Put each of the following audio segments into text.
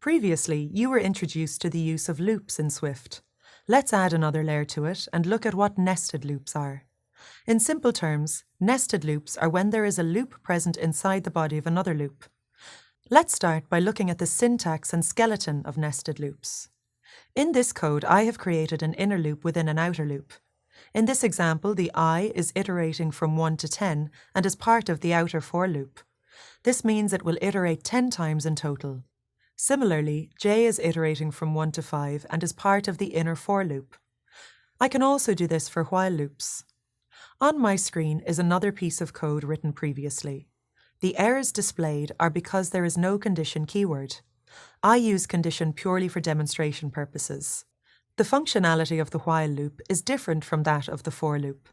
Previously, you were introduced to the use of loops in Swift. Let's add another layer to it and look at what nested loops are. In simple terms, nested loops are when there is a loop present inside the body of another loop. Let's start by looking at the syntax and skeleton of nested loops. In this code, I have created an inner loop within an outer loop. In this example, the I is iterating from 1 to 10 and is part of the outer for loop. This means it will iterate 10 times in total. Similarly, j is iterating from 1 to 5 and is part of the inner for loop. I can also do this for while loops. On my screen is another piece of code written previously. The errors displayed are because there is no condition keyword. I use condition purely for demonstration purposes. The functionality of the while loop is different from that of the for loop.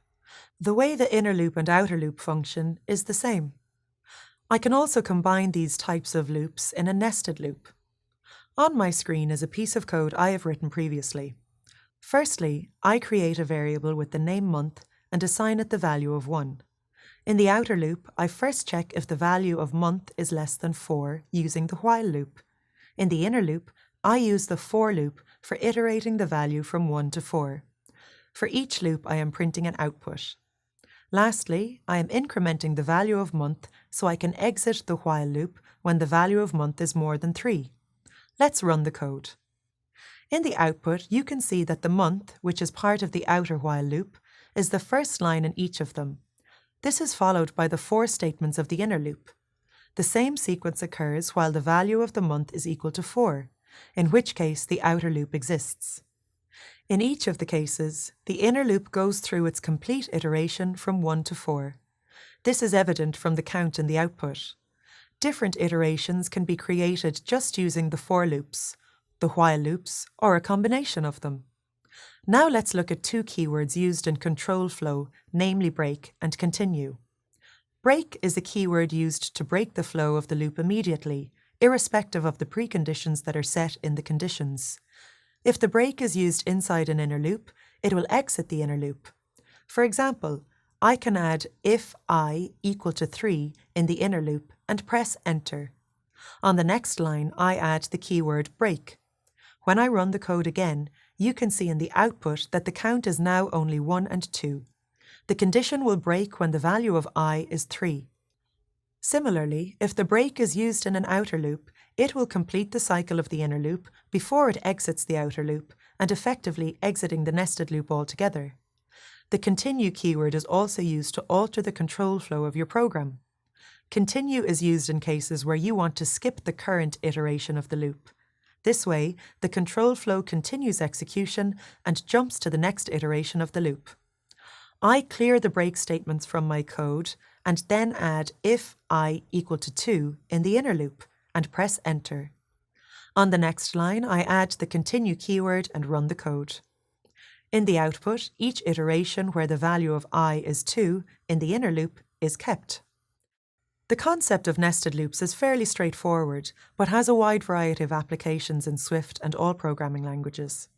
The way the inner loop and outer loop function is the same. I can also combine these types of loops in a nested loop. On my screen is a piece of code I have written previously. Firstly, I create a variable with the name month and assign it the value of 1. In the outer loop, I first check if the value of month is less than 4 using the while loop. In the inner loop, I use the for loop for iterating the value from 1 to 4. For each loop, I am printing an output. Lastly, I am incrementing the value of month so I can exit the while loop when the value of month is more than 3. Let's run the code. In the output, you can see that the month, which is part of the outer while loop, is the first line in each of them. This is followed by the for statements of the inner loop. The same sequence occurs while the value of the month is equal to 4, in which case the outer loop exists. In each of the cases, the inner loop goes through its complete iteration from 1 to 4. This is evident from the count in the output. Different iterations can be created just using the for loops, the while loops, or a combination of them. Now let's look at two keywords used in control flow, namely break and continue. Break is a keyword used to break the flow of the loop immediately, irrespective of the preconditions that are set in the conditions. If the break is used inside an inner loop, it will exit the inner loop. For example, I can add if I equal to 3 in the inner loop and press enter. On the next line, I add the keyword break. When I run the code again, you can see in the output that the count is now only 1 and 2. The condition will break when the value of I is 3. Similarly, if the break is used in an outer loop, it will complete the cycle of the inner loop before it exits the outer loop and effectively exiting the nested loop altogether. The continue keyword is also used to alter the control flow of your program. Continue is used in cases where you want to skip the current iteration of the loop. This way, the control flow continues execution and jumps to the next iteration of the loop. I clear the break statements from my code and then add if I equal to 2 in the inner loop and press enter. On the next line, I add the continue keyword and run the code. In the output, each iteration where the value of I is 2 in the inner loop is kept. The concept of nested loops is fairly straightforward, but has a wide variety of applications in Swift and all programming languages.